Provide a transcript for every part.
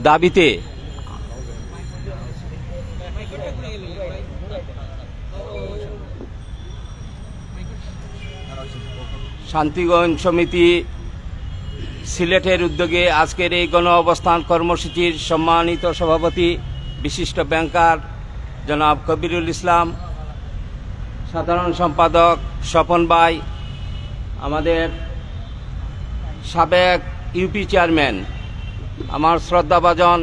দাবিতে শান্তিগঞ্জ সমিতি সিলেটের উদ্যোগে আজকের এই গণ অবস্থান কর্মসূচির সম্মানিত সভাপতি বিশিষ্ট ব্যাংকার জনাব কবিরুল ইসলাম, সাধারণ সম্পাদক স্বপন ভাই, আমাদের সাবেক ইউপি চেয়ারম্যান আমার শ্রদ্ধাভাজন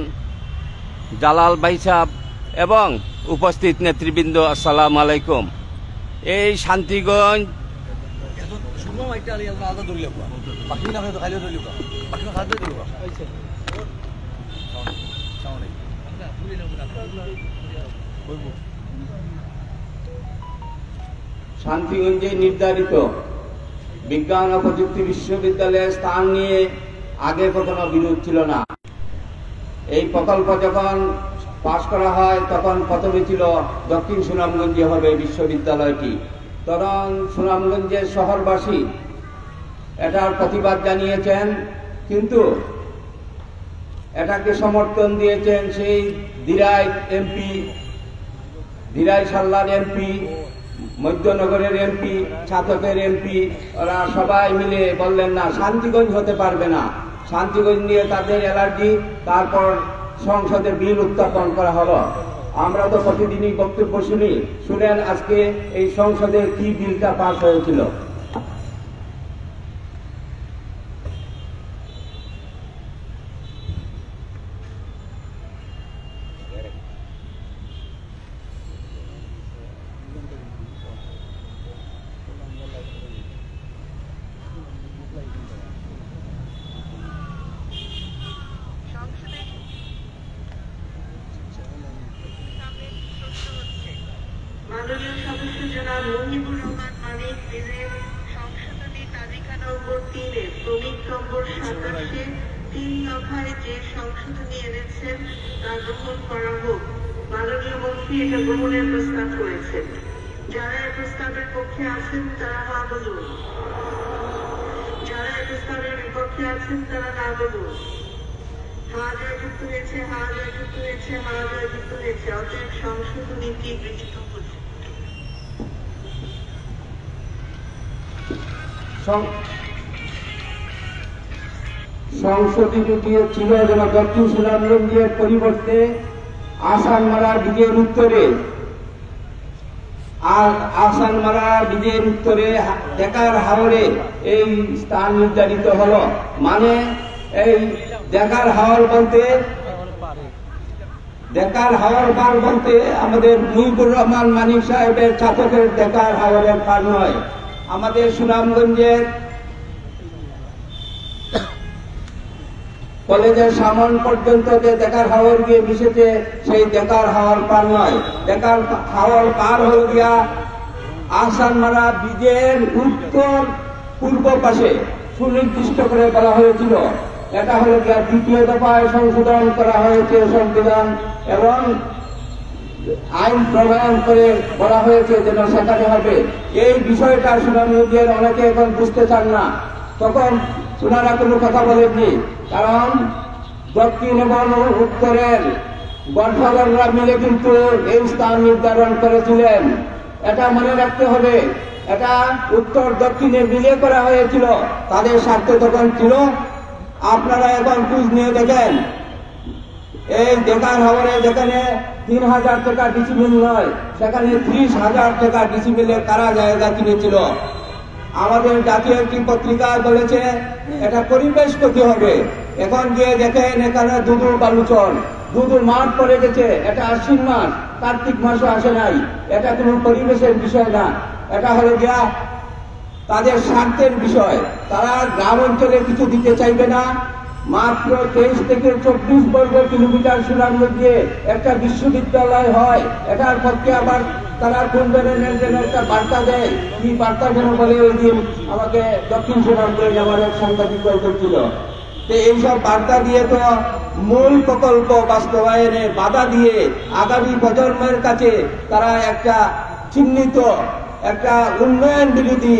জালাল ভাই সাহেব এবং উপস্থিত নেতৃবৃন্দ, আসসালামু আলাইকুম। এই শান্তিগঞ্জ শান্তিগঞ্জে নির্ধারিত বিজ্ঞান ও প্রযুক্তি বিশ্ববিদ্যালয়ের স্থান নিয়ে আগে কখনো বিরোধ ছিল না। এই প্রকল্প যখন পাশ করা হয় তখন প্রথমে ছিল দক্ষিণ সুনামগঞ্জে হবে বিশ্ববিদ্যালয়টি। তখন সুনামগঞ্জের শহরবাসী এটার প্রতিবাদ জানিয়েছেন, কিন্তু এটাকে সমর্থন দিয়েছেন সেই দিরাই এমপি, দিরাই সাল্লার এমপি, মধ্যনগরের এমপি, ছাতকের এমপি। ওরা সবাই মিলে বললেন না, শান্তিগঞ্জ হতে পারবে না, শান্তিগঞ্জ নিয়ে তাদের অ্যালার্জি। তারপর সংসদে বিল উত্থাপন করা হলো। আমরা তো প্রতিদিনই বক্তব্য শুনি, শুনেন আজকে এই সংসদে কি বিলটা পাস হয়েছিল। মাননীয় সদস্য জনাব মুজিবুর রহমান মানিক নিজের সংশোধনী তালিকা নম্বর 3-এ শ্রমিক নম্বর 27-এ 3 দফায় যে সংশোধনী এনেছেন তা গ্রহণ করা হোক। মাননীয় মন্ত্রী এটা গ্রহণের প্রস্তাব করেছেন। যারা এই প্রস্তাবের পক্ষে আছেন তারা না বলুন, যারা এই প্রস্তাবের বিপক্ষে আছেন তারা না বলুন। হা জয়যুক্ত হয়েছে, হা জয়যুক্ত হয়েছে, হা জয়যুক্ত হয়েছে। অতএব সংশোধনীটি গৃহীত হচ্ছে। সংশোধনীটি ছিল যেন দক্ষিণ সুনামগঞ্জের পরিবর্তে আসানমারা ব্রিজের উত্তরে, আর আসানমারা ব্রিজের উত্তরে দেখার হাওরে এই স্থান নির্ধারিত হলো। মানে এই দেখার হাওর বলতে, দেখার হাওর পার বলতে আমাদের মুজিবুর রহমান মানিক সাহেবের ছাতকের দেখার হাওরের পার নয়। আমাদের সুনামগঞ্জের কলেজের সামন পর্যন্ত যে দেখার হাওর গিয়ে মিশেছে, সেই দেখার হাওর পার নয়। দেখার হাওর পার হয়ে গিয়া আসানমারা ব্রিজের উত্তর পূর্ব পাশে সুনির্দিষ্ট করে বলা হয়েছিল। এটা হলো গিয়া 2য় দফায় সংশোধন করা হয়েছে সংবিধান, এবং আইন প্রণয়ন করে বলা হয়েছে যেন সেখানে হবে। এই বিষয়টা সুনামগঞ্জের অনেকে এখন বুঝতে চান না। তখন ওনারা কোনো কথা বলেননি, কারণ দক্ষিণ এবং উত্তরের গডফাদাররা মিলে কিন্তু এই স্থান নির্ধারণ করেছিলেন। এটা মনে রাখতে হবে, এটা উত্তর দক্ষিণে মিলে করা হয়েছিল। তাদের স্বার্থ তখন ছিল। আপনারা এখন খোঁজ নিয়ে দেখেন, এই দেখার হাওরে যেখানে 3000 টাকা ডিসিমিল নয়, সেখানে 30,000 টাকা ডিসিমিলে কারা জায়গা কিনেছিল। আমাদের জাতীয় একটি পত্রিকায় বলেছে এটা পরিবেশ ক্ষতি হবে। এখন গিয়ে দেখেন এখানে দুদু বালুচর, দুদু মাঠ পড়ে গেছে। এটা আশ্বিন মাস, কার্তিক মাসও আসে নাই। এটা কোনো পরিবেশের বিষয় না, এটা হলো গিয়া তাদের স্বার্থের বিষয়। তারা গ্রাম অঞ্চলে কিছু দিতে চাইবে না। মাত্র 23 থেকে 24 বর্গ কিলোমিটার সুনামগঞ্জে একটা বিশ্ববিদ্যালয় হয়, এটার পক্ষে আবার তারা কোন ধরনের যেন একটা বার্তা দেয়। কি বার্তা যেন বলে, ওই দিন আমাকে দক্ষিণ সুনামগঞ্জ আমার এক সাংবাদিক করছিল। তো এইসব বার্তা দিয়ে তো মূল প্রকল্প বাস্তবায়নে বাধা দিয়ে আগামী প্রজন্মের কাছে তারা একটা চিহ্নিত একটা উন্নয়ন বিরোধী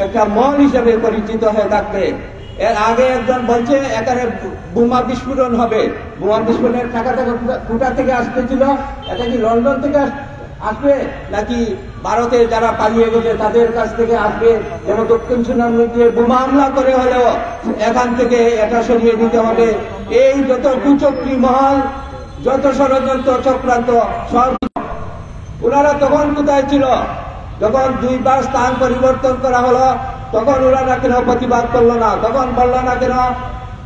একটা মন হিসেবে পরিচিত হয়ে থাকবে। এর আগে একজন বলছে এখানে বোমা বিস্ফোরণ হবে। বোমা বিস্ফোরণের টাকাটা কোথা থেকে আসতেছিল? এটা কি লন্ডন থেকে আসবে নাকি ভারতে যারা পালিয়ে গেছে তাদের কাছ থেকে আসবে? যেন দক্ষিণ সুনামগঞ্জ দিয়ে বোমা হামলা করে হলেও এখান থেকে এটা সরিয়ে দিতে হবে। এই যত কুচক্রী মহল, যত ষড়যন্ত্র চক্রান্ত, সব ওনারা তখন কোথায় ছিল? যখন 2 বার স্থান পরিবর্তন করা হলো তখন ওনারা কেন প্রতিবাদ করলো না? তখন বললো না কেন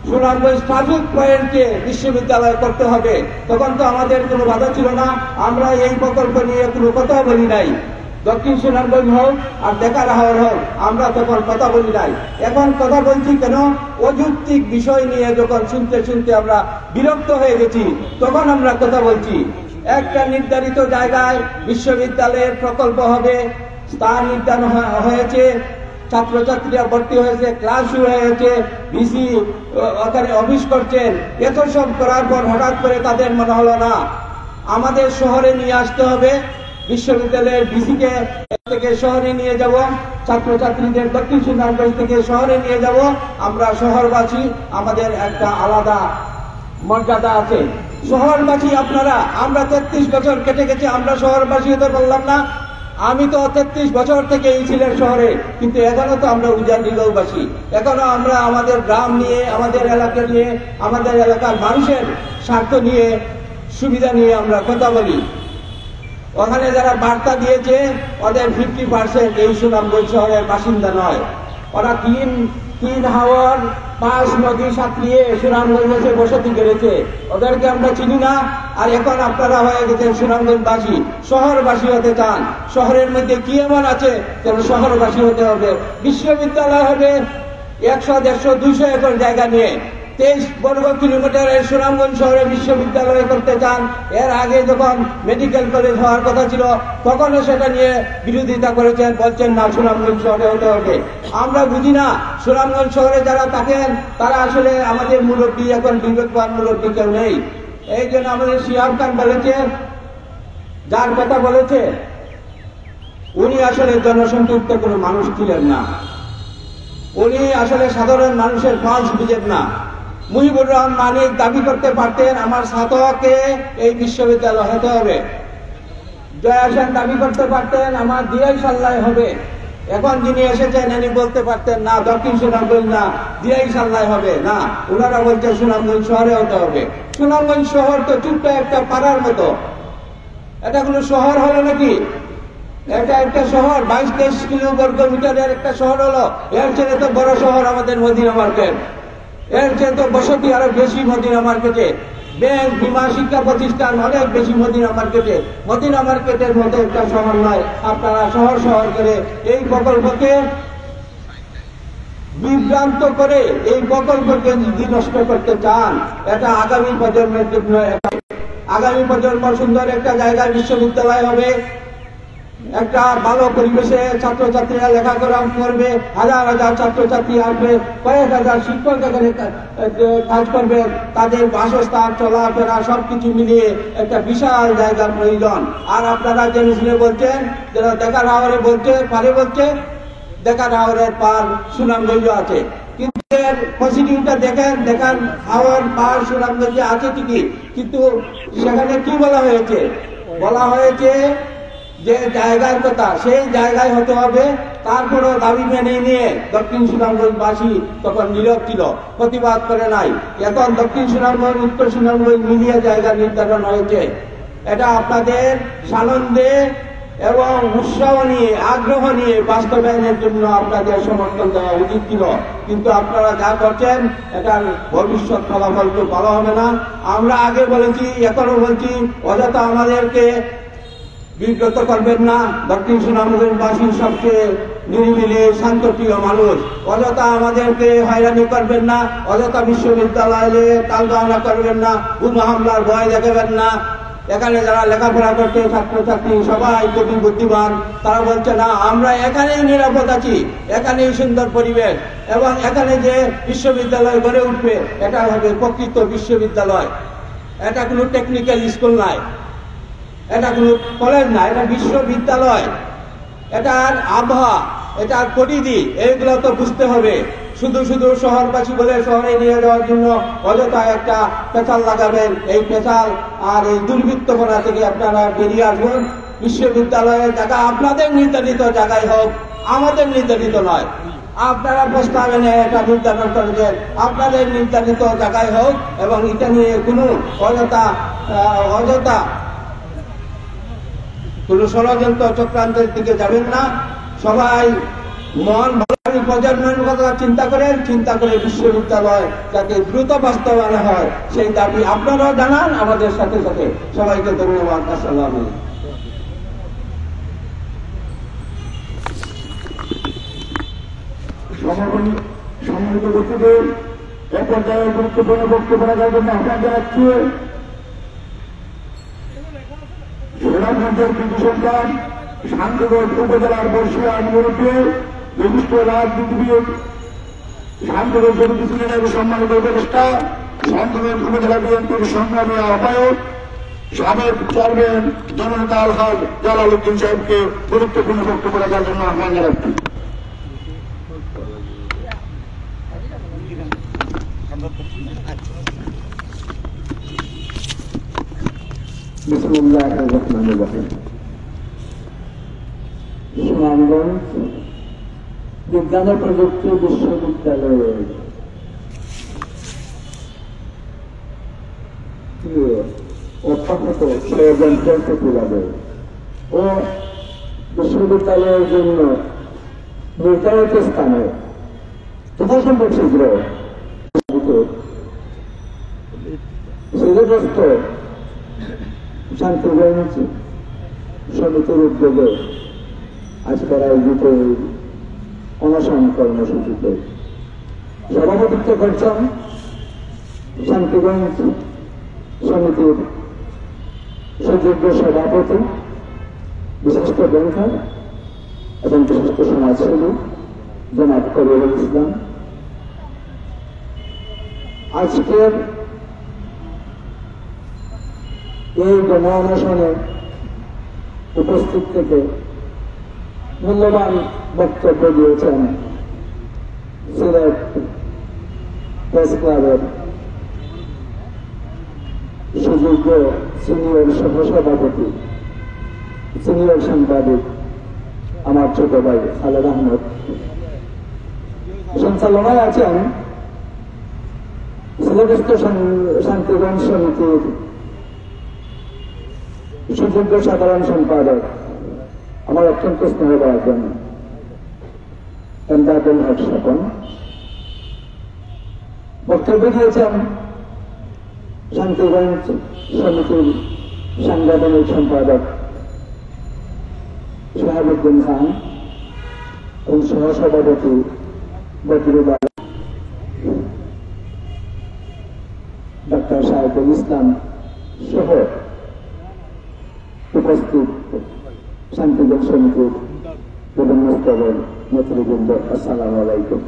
সুনামগঞ্জ ট্রাফিক পয়েন্টে বিশ্ববিদ্যালয় করতে হবে? তখন তো আমাদের কোনো বাধা ছিল না, আমরা এই প্রকল্প নিয়ে কোনো কথা বলি নাই। দক্ষিণ সুনামগঞ্জ হোক আর দেকার হাওর হোক, আমরা তখন কথা বলি নাই। এখন কথা বলছি কেন? অযৌক্তিক বিষয় নিয়ে যখন শুনতে শুনতে আমরা বিরক্ত হয়ে গেছি তখন আমরা কথা বলছি। একটা নির্ধারিত জায়গায় বিশ্ববিদ্যালয়ের প্রকল্প হবে, স্থান নির্ধারণ হয়েছে, ছাত্রছাত্রীরা ভর্তি হয়েছে, ক্লাস শুরু হয়েছে, ভিসি ওখানে অফিস করছেন। এত সব করার পর হঠাৎ করে তাদের মনে হলো না আমাদের শহরে নিয়ে আসতে হবে, বিশ্ববিদ্যালয়ের ভিসিকে থেকে শহরে নিয়ে যাব, ছাত্রছাত্রীদের দক্ষিণ সুনামগঞ্জ থেকে শহরে নিয়ে যাব। আমরা শহরবাসী, আমাদের একটা আলাদা মর্যাদা আছে। শহরবাসী আপনারা, আমরা 33 বছর কেটে গেছে, আমরা শহরবাসী হতে বললাম না? আমি তো 33 বছর থেকে এই ছিলেন শহরে, কিন্তু এখনো তো আমরা উজানিগাঁওবাসী। এখনো আমরা আমাদের গ্রাম নিয়ে, আমাদের এলাকা নিয়ে, আমাদের এলাকার মানুষের স্বার্থ নিয়ে, সুবিধা নিয়ে আমরা কথা বলি। ওখানে যারা বার্তা দিয়েছে ওদের 50% এই সুনামগঞ্জ শহরের বাসিন্দা নয়। ওরা তিন হাওর 5 নদী সাঁতরিয়ে সুনামগঞ্জ এসে বসতি গেড়েছে। ওদেরকে আমরা চিনি না। আর এখন আপনারা হয়ে গেছেন সুনামগঞ্জবাসী, শহরবাসী হতে চান। শহরের মধ্যে কি এমন আছে যেন শহরবাসী হতে হবে? বিশ্ববিদ্যালয় হবে 100, 150, 200 একর জায়গা নিয়ে 23 বর্গ কিলোমিটারের সুনামগঞ্জ শহরে বিশ্ববিদ্যালয় করতে চান। এর আগে যখন মেডিকেল কলেজ হওয়ার কথা ছিল তখনও সেটা নিয়ে বিরোধিতা করেছেন, বলছেন না সুনামগঞ্জ শহরে হতে হবে। আমরা বুঝি না সুনামগঞ্জ শহরে যারা থাকেন তারা আসলে আমাদের মুরব্বী, এখন বিবেকবান মুরব্বী কেউ নেই। এই জন্য আমাদের শিহাব খান বলেছেন, যার কথা বলেছে উনি আসলে জনসম্পৃক্ত কোনো মানুষ ছিলেন না, উনি আসলে সাধারণ মানুষের পালস বুঝেন না। মুজিবুর রহমান মানিক দাবি করতে পারতেন আমার ছাত্রকে এই বিশ্ববিদ্যালয় হতে হবে। জয়া সেন দাবি করতে পারতেন আমার দিয়াই সাল্লায় হবে। এখন যিনি এসেছেন ইনি বলতে পারতেন না দক্ষিণ সুনামগঞ্জ না, দিয়াই সাল্লায় হবে না, ওনারা বলছেন সুনামগঞ্জ শহরে হতে হবে। সুনামগঞ্জ শহর তো ছোট্ট একটা পাড়ার মতো, এটা কোনো শহর হলো নাকি? এটা একটা শহর, 22-23 কিলো বর্গ মিটারের একটা শহর হলো। এর চেয়ে তো বড় শহর আমাদের মদিনা মার্কেট, এর চেয়ে তো বসতি আরো বেশি মদিনা মার্কেটে, ব্যাংক, বীমা, শিক্ষা প্রতিষ্ঠান অনেক বেশি মদিনা মার্কেটে। মদিনা মার্কেটের মতো একটা শহর নয়। আপনারা শহর শহর করে এই প্রকল্পকে বিভ্রান্ত করে এই প্রকল্পকে যদি নষ্ট করতে চান, এটা আগামী প্রজন্মের জন্য, আগামী প্রজন্ম সুন্দর একটা জায়গায় বিশ্ববিদ্যালয় হবে, একটা ভালো পরিবেশে ছাত্রছাত্রীরা লেখাপড়া করবে, হাজার হাজার ছাত্রছাত্রী আসবে, কয়েক হাজার শিক্ষক এখানে কাজ করবে, তাদের বাসস্থান, চলাফেরা সবকিছু মিলিয়ে একটা বিশাল জায়গার প্রয়োজন। আর আপনারা জেনে শুনে বলছেন যারা দেখার হাওরে বলছে, পারে বলছে দেখার হাওরের পার সুনামগঞ্জ আছে, কিন্তু পজিটিভটা দেখেন, দেখার হাওর পার সুনামগঞ্জে আছে ঠিকই, কিন্তু সেখানে কি বলা হয়েছে? বলা হয়েছে যে জায়গার কথা সেই জায়গায় হতে হবে। তারপরেও দাবি মেনে নিয়ে দক্ষিণ সুনামগঞ্জবাসী তখন নীরব ছিল, প্রতিবাদ করে নাই। এখন দক্ষিণ সুনামগঞ্জ, উত্তর সুনামগঞ্জ মিলিয়ে জায়গা নির্ধারণ হয়েছে। এটা আপনাদের সানন্দে এবং উৎসাহ নিয়ে, আগ্রহ নিয়ে বাস্তবায়নের জন্য আপনাদের সমর্থন দেওয়া উচিত ছিল, কিন্তু আপনারা যা করছেন এটার ভবিষ্যৎ ফলাফল তো ভালো হবে না। আমরা আগে বলেছি, এখনো বলছি, অযথা আমাদেরকে বিব্রত করবেন না। দক্ষিণ সুনামগঞ্জবাসীর সবচেয়ে নিরিবিলি শান্তপ্রিয় মানুষ, অযথা আমাদেরকে হয়রানি করবেন না, অযথা বিশ্ববিদ্যালয়ে তালবাহানা করবেন না, বোমা হামলার ভয় দেখাবেন না। এখানে যারা লেখাপড়া করছে ছাত্রছাত্রী সবাই কবি বুদ্ধিমান, তারা বলছে না আমরা এখানেই নিরাপদ আছি, এখানেই সুন্দর পরিবেশ, এবং এখানে যে বিশ্ববিদ্যালয় গড়ে উঠবে এটা হবে প্রকৃত বিশ্ববিদ্যালয়। এটা কোনো টেকনিক্যাল স্কুল নয়, এটা কোনো কলেজ না, এটা বিশ্ববিদ্যালয়। এটার আবহাওয়া, এটার পরিধি, এইগুলো তো বুঝতে হবে। শুধু শুধু শহরবাসী বলে শহরে নিয়ে যাওয়ার জন্য অযথা একটা পেছাল লাগাবেন। এই পেছাল আর এই দুর্বৃত্তপনা থেকে আপনারা বেরিয়ে আসবেন। বিশ্ববিদ্যালয়ের জায়গা আপনাদের নির্ধারিত জায়গায় হোক, আমাদের নির্ধারিত নয়। আপনারা প্রস্তাব এনে এটা নির্ধারণ করেছেন, আপনাদের নির্ধারিত জায়গায় হোক এবং এটা নিয়ে কোনো অযথা কোনো ষড়যন্ত্র চক্রান্তের দিকে যাবেন না। সবাই মন ভালো প্রজন্মের কথা চিন্তা করে বিশ্ববিদ্যালয় যাতে দ্রুত বাস্তবায়ন হয় সেই দাবি আপনারাও জানান আমাদের সাথে সাথে। সবাইকে ধন্যবাদ। আসসালামু আলাইকুম। সম্মানিত ব্যক্তিদের এ পর্যায়ে গুরুত্বপূর্ণ বক্তব্য রাখার জন্য আহ্বান জানাচ্ছি সুনামগঞ্জের কৃষি সন্তান শান্তিগঞ্জ উপজেলার বর্ষিয়ান মুরব্বী বিশিষ্ট রাজনীতিবিদ শান্তিগঞ্জ সমিতি সিনিয়র সম্মানিত উপদেষ্টা শান্তিগঞ্জ উপজেলা বিএনপির সংগ্রামী আহ্বায়ক সাবেক চেয়ারম্যান জননেতা আলহাজ জালাল উদ্দিন সাহেবকে গুরুত্বপূর্ণ বক্তব্য রাখার জন্য আহ্বান জানাচ্ছি। বিসমিল্লাহির রহমানির রহিম। সুনামগঞ্জ বিজ্ঞান ও প্রযুক্তি বিশ্ববিদ্যালয়ে অব্যাহত ষড়যন্ত্রের প্রতিবাদে ও বিশ্ববিদ্যালয়ের জন্য নির্ধারিত স্থানে যথাসম্ভব শীঘ্র ক্ষতিগ্রস্ত শান্তিগঞ্জ সমিতির উদ্যোগে আজকের আয়োজিত অনশন কর্মসূচিতে সভাপতিত্ব করছেন শান্তিগঞ্জ সমিতির সুযোগ্য সভাপতি, বিশিষ্ট ব্যাংকার এবং বিশিষ্ট সমাজসেবী জনাব কবিরুল ইসলাম। আজকের এই গণ অনশনে উপস্থিত থেকে মূল্যবান বক্তব্য দিয়েছেন সিলেট প্রেস ক্লাবের সুযোগ্য সিনিয়র সহসভাপতি, সিনিয়র সাংবাদিক আমার ছোট ভাই খালেদ আহমদ। সঞ্চালনায় আছেন সিলেটস্থ শান্তিগঞ্জ সমিতির সুযোগ্য সাধারণ সম্পাদক আমার অত্যন্ত স্নেহভাজন এমদাদুল হক স্বপন। বক্তব্য দিয়েছেন শান্তিগঞ্জ সমিতির সাংগঠনিক সম্পাদক সোহাবুদ্দিন খান এবং সহসভাপতি বকিরুল ডাক্তার সাহেবুল ইসলাম সহ উপস্থিত শান্তিগঞ্জ সমিতির বিভিন্ন স্তরের নেতৃবৃন্দ, আসসালামু আলাইকুম।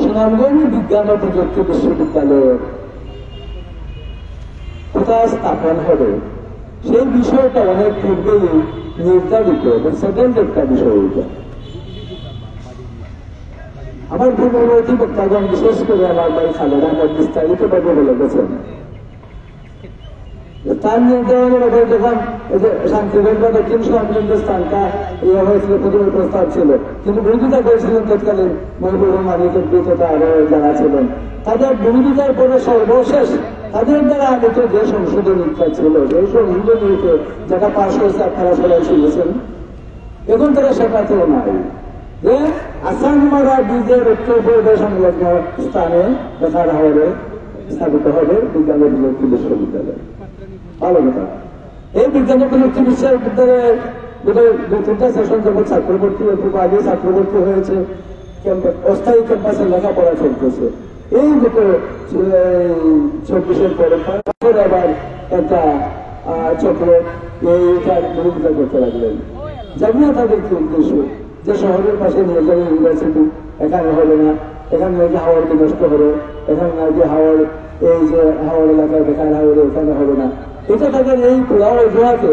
সুনামগঞ্জ বিজ্ঞান ও প্রযুক্তি বিশ্ববিদ্যালয়ের কোথায় স্থাপন হবে সেই বিষয়টা অনেক পূর্বেই নির্ধারিত এবং সেকেন্ড একটা বিষয় এটা। আমার পূর্ববর্তী বক্তাগণ বিশেষ করে আমার ভাই খালেদ আহমদ বিস্তারিতভাবে বলে গেছেন। তার নির্ধারণের ব্যাপারে যখন শান্তিগঞ্জ বা দক্ষিণ সংলগ্ন স্থানটা ইয়ে হয়েছিল, প্রথমে প্রস্তাব ছিল, কিন্তু বিরোধিতা করেছিলেন তৎকালীন মহিবুর রহমান তথা আরো যারা ছিলেন। তাদের বিরোধিতার পরে সর্বশেষ তাদের দ্বারা আনিত যে সংশোধনীটা ছিল, সেই সংশোধনীতে যেটা পাশ হয়েছে আপনারা সবাই শুনেছেন, এখন তারা সেটাতেও নাই যে আসামমারা বীজের উত্তর পূর্ব সংলগ্ন স্থানে বেকার হাওরে স্থাপিত হবে বিজ্ঞান ও প্রযুক্তি বিশ্ববিদ্যালয়। ভালো কথা। এই বিজ্ঞান ও প্রযুক্তি বিশ্ববিদ্যালয়ের দু তিনটা সেশন যখন ছাত্রভর্তি একটু আগে ছাত্রভর্তি হয়েছে, অস্থায়ী ক্যাম্পাসে লেখাপড়া চলতেছে। এই দুটো 24-এর পরে আবার একটা চক্র এইটার বিরোধিতা করতে লাগলেন। জানি না তাদের কি উদ্দেশ্য, যে শহরের পাশে নিয়ে যাবে ইউনিভার্সিটি, এখানে হবে না, এখানে নাকি হাওড় বিনষ্ট হবে, এখানে নাকি হাওড় এই যে হাওড় এলাকায় বেকার হাওড়ে এখানে হবে না। এটা তাদের এই পুরাও অজুহাতে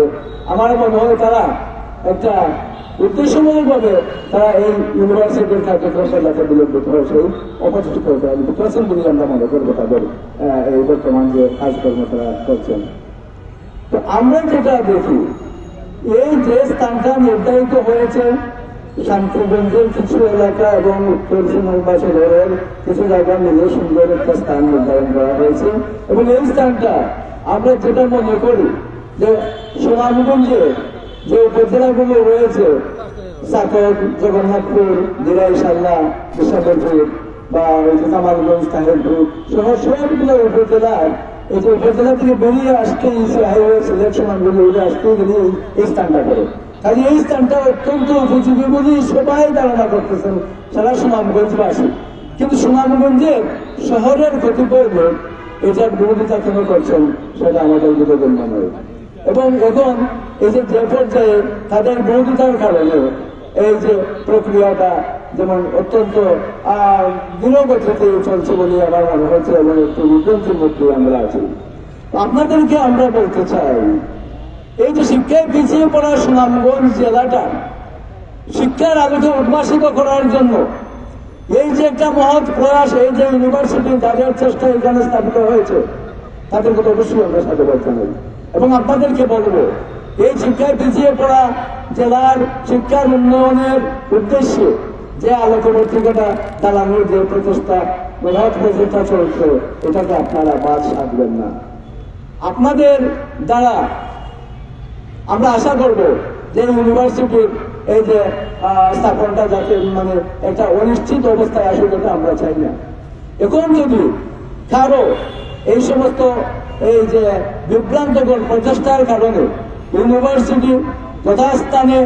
আমার মনে হয় তারা একটা উদ্দেশ্যমূলকভাবে তারা এই ইউনিভার্সিটির কার্যক্রমটা যাতে বিলম্বিত হয় সেই অপচেষ্টা করছেন বলে আমরা মনে করবো তাদের এই বর্তমান যে কাজকর্ম তারা করছেন। তো আমরা যেটা দেখি, এই যে স্থানটা নির্ধারিত হয়েছে শান্তিগঞ্জের কিছু এলাকা এবং উত্তর সীমান্ত শহরের কিছু জায়গা মিলে সুন্দর একটা স্থান নির্ধারণ করা হয়েছে, এবং এই স্থানটা আমরা যেটা মনে করি যে সুনামগঞ্জে যে উপজেলাগুলো রয়েছে, চাকর, জগন্নাথপুর, দিরাইশাল্লা, বিশাখাপুর বা কামালগঞ্জ, তাহিরপুর সহ সবগুলো উপজেলার এই যে উপজেলা থেকে বেরিয়ে আসতে হাইওয়ে সিলেকশনগুলো উঠে আসতে গেলে এই স্থানটা করে। কাজে এই স্থানটা অত্যন্ত উপযোগী বলে সবাই ধারণা করতেছেন সারা সুনামগঞ্জবাসী। কিন্তু সুনামগঞ্জের শহরের কতিপয় লোক এটার বিরোধিতা কেন করছেন সেটা আমাদের বিরোধের মনে হয়। এবং এখন এই যে পর্যায়ে তাদের বিরোধিতার কারণে এই যে প্রক্রিয়াটা যেমন অত্যন্ত দৃঢ়গতিতে চলছে বলে আমার মনে হচ্ছে, এবং একটু বিভ্রান্তির মধ্যে আমরা আছি। আপনাদেরকে আমরা বলতে চাই, এই যে শিক্ষায় পিছিয়ে পড়া সুনামগঞ্জ জেলাটা শিক্ষার আলোকে উদ্ভাসিত করার জন্য এই যে একটা মহৎ প্রয়াস, এই যে ইউনিভার্সিটি যাদের চেষ্টা এখানে স্থাপিত হয়েছে তাদের কথা অবশ্যই আমরা সাধুবাদ জানাই। এবং আপনাদেরকে বলবো, এই শিক্ষায় পিছিয়ে পড়া জেলার শিক্ষার উন্নয়নের উদ্দেশ্যে যে আলোকবর্তিকাটা চালানোর যে প্রচেষ্টা, বৃহৎ প্রচেষ্টা চলছে, এটাকে আপনারা বাদ সাধবেন না। আপনাদের দ্বারা আমরা আশা করব যে ইউনিভার্সিটির এই যে স্থাপনটা যাতে মানে একটা অনিশ্চিত অবস্থায় আসে, যেটা আমরা চাই না। এখন যদি কারো এই সমস্ত এই যে বিভ্রান্তকর প্রচেষ্টার কারণে ইউনিভার্সিটি যথাস্থানে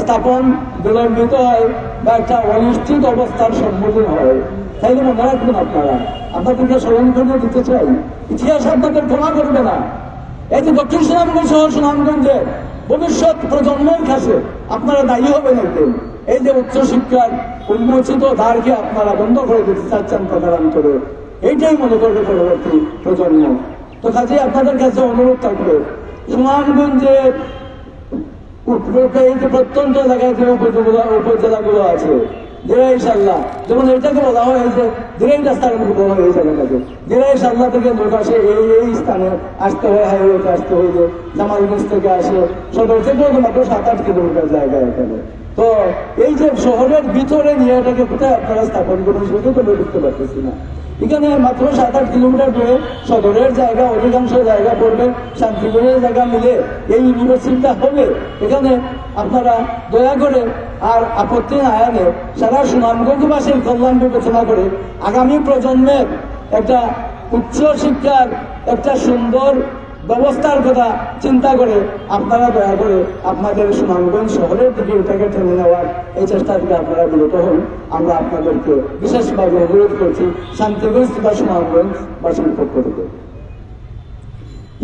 স্থাপন বিলম্বিত হয় বা একটা অনিশ্চিত অবস্থার সম্মুখীন হয়, তাইলে মনে রাখবেন আপনারা, আপনাদেরকে স্মরণ করে দিতে চাই, ইতিহাস আপনাদের ক্ষমা করবে না। এই যে দক্ষিণ সুনামগঞ্জ শহর সুনামগঞ্জের ভবিষ্যৎ প্রজন্মের কাছে আপনারা দায়ী হবেন একদিন। এই যে উচ্চশিক্ষার উন্মোচিত দ্বারকে আপনারা বন্ধ করে দিতে চাচ্ছেন প্রকারান্তরে, এইটাই মনে করবে পরবর্তী প্রজন্ম। তো কাজে আপনাদের কাছে অনুরোধ থাকবে, সুনামগঞ্জের এই যে প্রত্যন্ত এলাকায় যে উপজেলাগুলো আছে, দিরাইশাল্লা, যেমন এটাকে বলা হয় যে দিরাই রাস্তার বলা হয়, এই জায়গাটাকে দিরাইশাল্লা থেকে লোক আসে এই স্থানে আসতে হয়, হাইওয়েতে আসতে হয়, যে জামালগঞ্জ থেকে আসে, সদর থেকে মাত্র 7-8 কিলোমিটার জায়গা এখানে। তো এই যে শহরের ভিতরে নিয়ে এটাকে কোথায় আপনারা স্থাপন করবেন সেটা তো বুঝতে পারতেছি না। এখানে মাত্র 7-8 কিলোমিটার দূরে সদরের জায়গা, অধিকাংশ জায়গা পড়বে, শান্তিপুরের জায়গা মিলে এই ইউনিভার্সিটিটা হবে। এখানে আপনারা দয়া করে আর আপত্তি না আনে সারা সুনামগঞ্জবাসীর কল্যাণ বিবেচনা করে আগামী প্রজন্মের একটা উচ্চ শিক্ষার একটা সুন্দর ব্যবস্থার কথা চিন্তা করে আপনারা দয়া করে আপনাদের সুনামগঞ্জ শহরের দিকে এটাকে টেনে নেওয়ার এই চেষ্টা থেকে আপনারা বিরত হন। আমরা আপনাদেরকে বিশেষভাবে অনুরোধ করছি শান্তিগঞ্জ তথা সুনামগঞ্জবাসীর পক্ষ থেকে।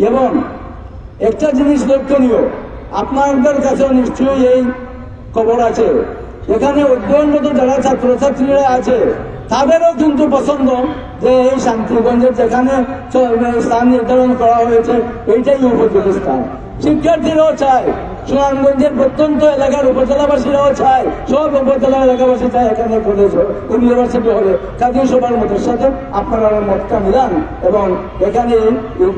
এবং একটা জিনিস লক্ষণীয়, আপনাদের কাছে নিশ্চয়ই এই খবর আছে, এখানে অধ্যয়নরত যারা ছাত্রছাত্রীরা আছে তাদেরও কিন্তু পছন্দ যে এই শান্তিগঞ্জের যেখানে স্থান নির্ধারণ করা হয়েছে এইটাই উপযোগী স্থান। শিক্ষার্থীরাও চায়, সুনামগঞ্জের প্রত্যন্ত এলাকার উপজেলাবাসীরাও চায়, সব উপজেলার এলাকাবাসী চায় এখানে কলেজ ইউনিভার্সিটি হলে। কাজে সবার মতের সাথে আপনারা মতটা মিলান এবং এখানে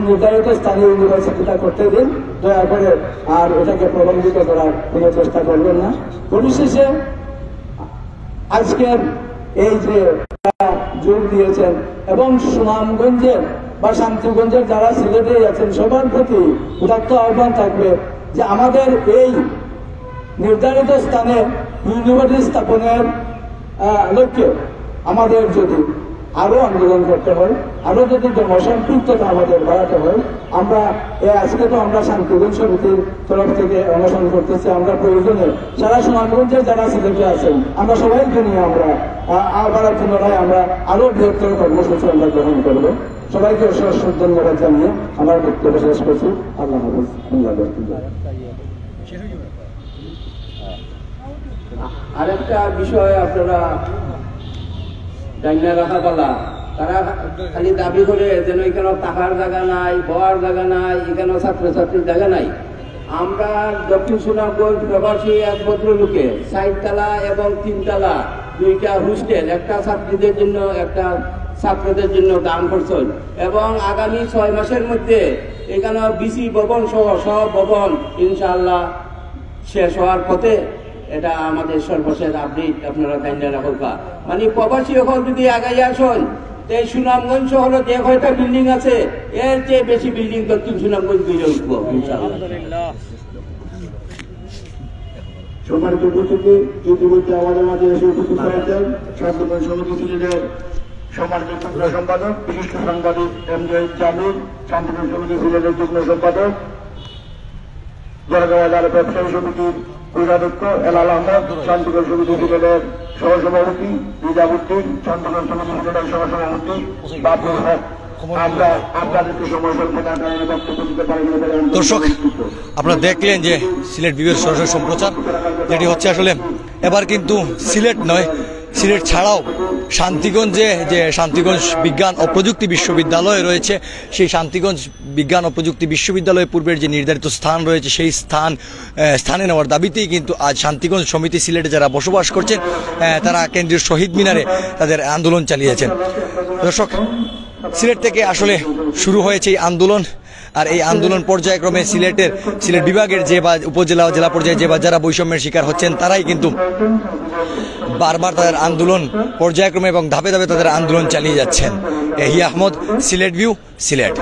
নির্ধারিত স্থানীয় ইউনিভার্সিটিটা করতে দিন দয়া করে, আর এটাকে প্রলম্বিত করার কোনো চেষ্টা করবেন না। পরিশেষে আজকের এই যে যোগ দিয়েছেন এবং সুনামগঞ্জের বা শান্তিগঞ্জের যারা সিলেটে আছেন সবার প্রতি উদাত্ত আহ্বান থাকবে যে আমাদের এই নির্ধারিত স্থানে ইউনিভার্সিটি স্থাপনের লক্ষ্যে আমাদের যদি আরো আন্দোলন করতে হয়, আরো যদি জনসম্পৃক্ততা আমাদের বাড়াতে হয়, আমরা আজকে তো আমরা শান্তিগঞ্জ সমিতির তরফ থেকে অনুসরণ করতেছি, আমরা প্রয়োজনে সারা সুনামগঞ্জের যারা সিলেটে আছেন আমরা সবাইকে নিয়ে আমরা আবার পুনরায় আমরা আরো বৃহত্তর কর্মসূচি আমরা গ্রহণ করবো। সবাইকে অশেষ ধন্যবাদ জানিয়ে আমার বক্তব্য শেষ করছি। আল্লাহ হাফেজ। আরেকটা বিষয় আপনারা জানিয়ে রাখা পালা, তারা খালি দাবি করে যেন এখানে থাকার জায়গা নাই, বয়ার জায়গা নাই, এখানে ছাত্রছাত্রীর জায়গা নাই। আমরা দক্ষিণ সুনামগঞ্জ প্রবাসী এক ভদ্রলোকে 4 তলা এবং 3 তলা 2টা হোস্টেল, একটা ছাত্রীদের জন্য একটা ছাত্রদের জন্য দান করছেন এবং আগামী 6 মাসের মধ্যে এখানে বিসি ভবন সহ সব ভবন ইনশাআল্লাহ শেষ হওয়ার পথে। এটা আমাদের সর্বশেষ আপডেট, আপনারা জানিয়ে রাখা। মানে প্রবাসী এখন যদি আগাই আসুন, এই সুনামগঞ্জ শহরে যে কয়টা বিল্ডিং আছে এর চেয়ে বেশি বিল্ডিং দক্ষিণ সুনামগঞ্জ বিল্ডিং উঠবো ইনশাআল্লাহ। সম্মানিত উপস্থিতি, ইতিমধ্যে আমাদের মাঝে এসে উপস্থিত হয়েছেন শান্তিগঞ্জ সমিতি সিলেটের সম্মানিত যুগ্ম সম্পাদক বিশিষ্ট সাংবাদিক এমজে জামিল, শান্তিগঞ্জ সমিতি সিলেটের যুগ্ম সম্পাদক, জনগণ ব্যবসায়ী সমিতির পূজাধ্যক্ষ এলাল আহমদ, শান্তিগঞ্জ সমিতি সিলেটের সহসভাপতি নিজামুদ্দিন, শান্তিগঞ্জ সমিতি সিলেটের সহসভাপতি বাবুল হক। আমরা আপনাদেরকে সময় স্বল্পতার কারণে বক্তব্য দিতে পারি না। দর্শক, আপনারা দেখলেন যে সিলেট বিভাগের সরাসরি সম্প্রচার, যেটি হচ্ছে আসলে এবার কিন্তু সিলেট নয়, সিলেট ছাড়াও শান্তিগঞ্জে যে শান্তিগঞ্জ বিজ্ঞান ও প্রযুক্তি বিশ্ববিদ্যালয় রয়েছে, সেই শান্তিগঞ্জ বিজ্ঞান ও প্রযুক্তি বিশ্ববিদ্যালয়ের পূর্বের যে নির্ধারিত স্থান রয়েছে, সেই স্থানে নেওয়ার দাবিতেই কিন্তু আজ শান্তিগঞ্জ সমিতি সিলেটে যারা বসবাস করছেন তারা কেন্দ্রীয় শহীদ মিনারে তাদের আন্দোলন চালিয়েছেন। দর্শক, সিলেট থেকে আসলে শুরু হয়েছে এই আন্দোলন, আর এই আন্দোলন পর্যায়ক্রমে সিলেট বিভাগের যে বা উপজেলা জেলা পর্যায়ে যে বা যারা বৈষম্যের শিকার হচ্ছেন তারাই কিন্তু বারবার তাদের আন্দোলন পর্যায়ক্রমে এবং ধাপে ধাপে তাদের আন্দোলন চালিয়ে যাচ্ছেন। এহি আহমদ, সিলেট ভিউ, সিলেট।